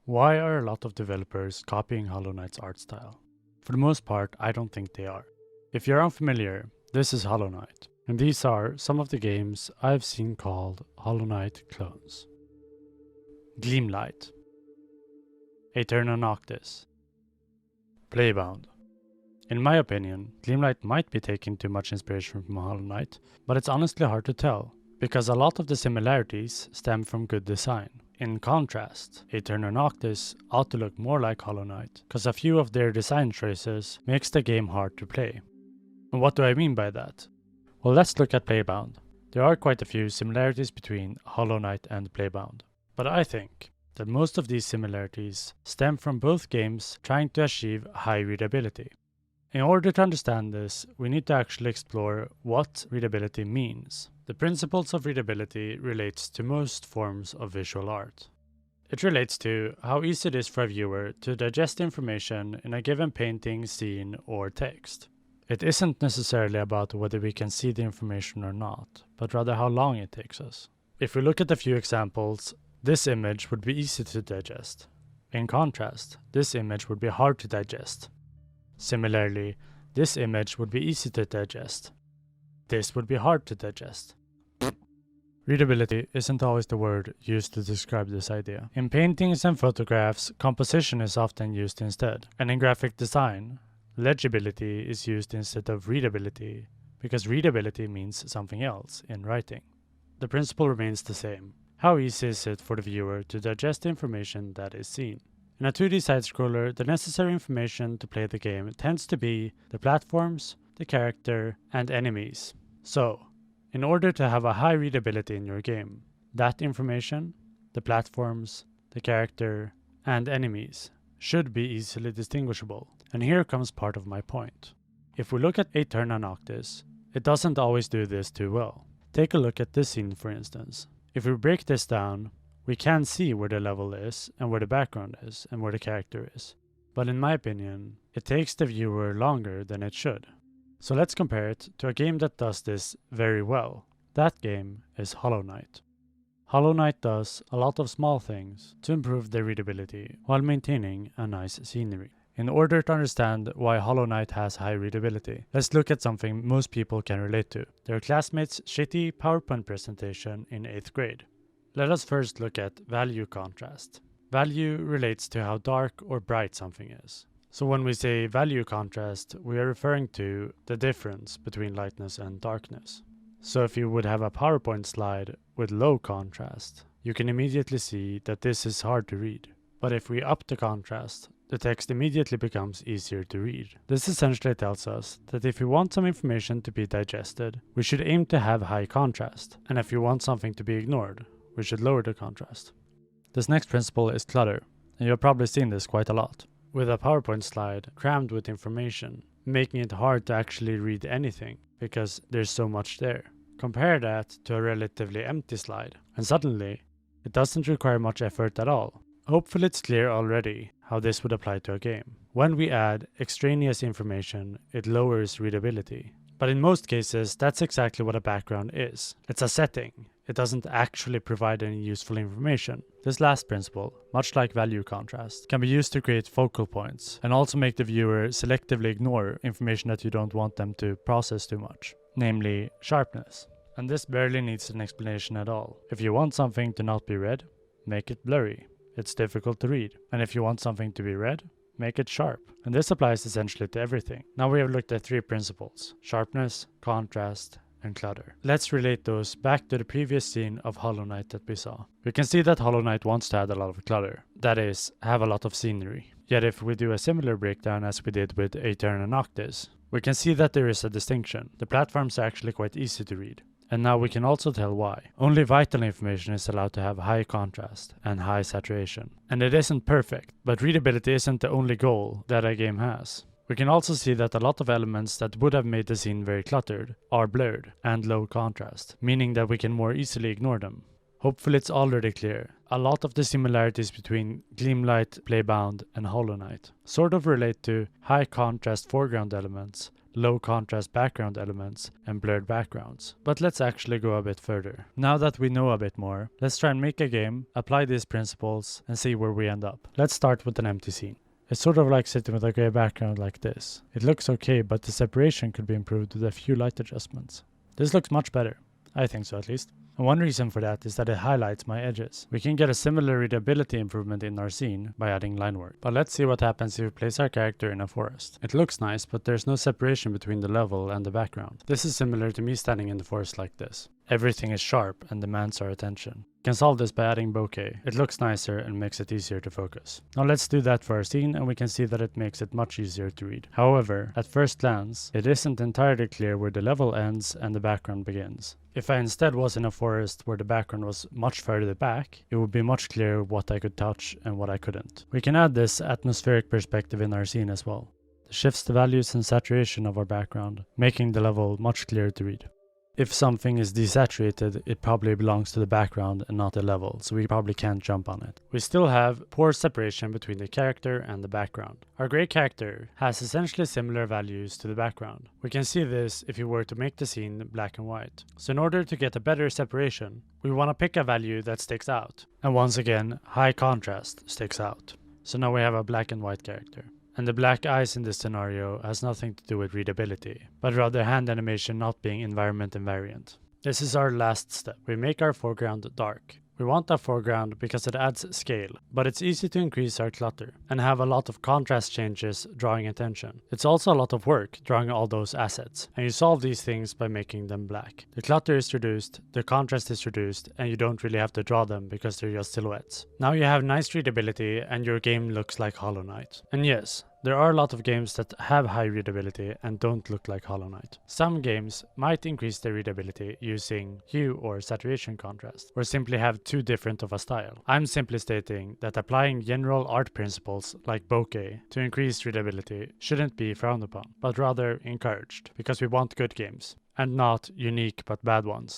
Why are a lot of developers copying Hollow Knight's art style? For the most part, I don't think they are. If you're unfamiliar, this is Hollow Knight, and these are some of the games I've seen called Hollow Knight clones. Gleamlight, Aeterna Noctis, Playbound. In my opinion, Gleamlight might be taking too much inspiration from Hollow Knight, but it's honestly hard to tell, because a lot of the similarities stem from good design. In contrast, Aeterna Noctis ought to look more like Hollow Knight, because a few of their design choices makes the game hard to play. And what do I mean by that? Well, let's look at Playbound. There are quite a few similarities between Hollow Knight and Playbound, but I think that most of these similarities stem from both games trying to achieve high readability. In order to understand this, we need to actually explore what readability means. The principles of readability relates to most forms of visual art. It relates to how easy it is for a viewer to digest information in a given painting, scene, or text. It isn't necessarily about whether we can see the information or not, but rather how long it takes us. If we look at a few examples, this image would be easy to digest. In contrast, this image would be hard to digest. Similarly, this image would be easy to digest. This would be hard to digest. Readability isn't always the word used to describe this idea. In paintings and photographs, composition is often used instead. And in graphic design, legibility is used instead of readability, because readability means something else in writing. The principle remains the same. How easy is it for the viewer to digest the information that is seen? In a 2D side-scroller, the necessary information to play the game tends to be the platforms, the character, and enemies. So, in order to have a high readability in your game, that information, the platforms, the character, and enemies should be easily distinguishable. And here comes part of my point. If we look at Aeterna Noctis, it doesn't always do this too well. Take a look at this scene, for instance. If we break this down, we can see where the level is, and where the background is, and where the character is. But in my opinion, it takes the viewer longer than it should. So let's compare it to a game that does this very well. That game is Hollow Knight. Hollow Knight does a lot of small things to improve their readability while maintaining a nice scenery. In order to understand why Hollow Knight has high readability, let's look at something most people can relate to: their classmates' shitty PowerPoint presentation in 8th grade. Let us first look at value contrast. Value relates to how dark or bright something is. So when we say value contrast, we are referring to the difference between lightness and darkness. So if you would have a PowerPoint slide with low contrast, you can immediately see that this is hard to read. But if we up the contrast, the text immediately becomes easier to read. This essentially tells us that if we want some information to be digested, we should aim to have high contrast. And if we want something to be ignored, we should lower the contrast. This next principle is clutter, and you have probably seen this quite a lot. With a PowerPoint slide crammed with information, making it hard to actually read anything because there's so much there. Compare that to a relatively empty slide, and suddenly, it doesn't require much effort at all. Hopefully it's clear already how this would apply to a game. When we add extraneous information, it lowers readability. But in most cases, that's exactly what a background is. It's a setting. It doesn't actually provide any useful information. This last principle, much like value contrast, can be used to create focal points and also make the viewer selectively ignore information that you don't want them to process too much, namely sharpness. And this barely needs an explanation at all. If you want something to not be read, make it blurry. It's difficult to read. And if you want something to be read, make it sharp. And this applies essentially to everything. Now we have looked at 3 principles: sharpness, contrast, and clutter. Let's relate those back to the previous scene of Hollow Knight that we saw. We can see that Hollow Knight wants to add a lot of clutter. That is, have a lot of scenery. Yet if we do a similar breakdown as we did with Aeterna Noctis, we can see that there is a distinction. The platforms are actually quite easy to read. And now we can also tell why. Only vital information is allowed to have high contrast and high saturation. And it isn't perfect, but readability isn't the only goal that a game has. We can also see that a lot of elements that would have made the scene very cluttered are blurred and low contrast, meaning that we can more easily ignore them. Hopefully it's already clear. A lot of the similarities between Gleamlight, Playbound, and Hollow Knight sort of relate to high contrast foreground elements low contrast background elements, and blurred backgrounds. But let's actually go a bit further. Now that we know a bit more, let's try and make a game, apply these principles, and see where we end up. Let's start with an empty scene. It's sort of like sitting with a grey background like this. It looks okay, but the separation could be improved with a few light adjustments. This looks much better. I think so, at least. And one reason for that is that it highlights my edges. We can get a similar readability improvement in our scene by adding line work. But let's see what happens if we place our character in a forest. It looks nice, but there's no separation between the level and the background. This is similar to me standing in the forest like this. Everything is sharp and demands our attention. We can solve this by adding bokeh. It looks nicer and makes it easier to focus. Now let's do that for our scene, and we can see that it makes it much easier to read. However, at first glance, it isn't entirely clear where the level ends and the background begins. If I instead was in a forest where the background was much further back, it would be much clearer what I could touch and what I couldn't. We can add this atmospheric perspective in our scene as well. It shifts the values and saturation of our background, making the level much clearer to read. If something is desaturated, it probably belongs to the background and not the level, so we probably can't jump on it. We still have poor separation between the character and the background. Our grey character has essentially similar values to the background. We can see this if we were to make the scene black and white. So in order to get a better separation, we want to pick a value that sticks out. And once again, high contrast sticks out. So now we have a black and white character. And the black eyes in this scenario has nothing to do with readability, but rather hand animation not being environment invariant. This is our last step. We make our foreground dark. We want a foreground because it adds scale, but it's easy to increase our clutter and have a lot of contrast changes drawing attention. It's also a lot of work drawing all those assets, and you solve these things by making them black. The clutter is reduced, the contrast is reduced, and you don't really have to draw them because they're just silhouettes. Now you have nice readability and your game looks like Hollow Knight. And yes, there are a lot of games that have high readability and don't look like Hollow Knight. Some games might increase their readability using hue or saturation contrast, or simply have too different of a style. I'm simply stating that applying general art principles like bokeh to increase readability shouldn't be frowned upon, but rather encouraged, because we want good games, and not unique but bad ones.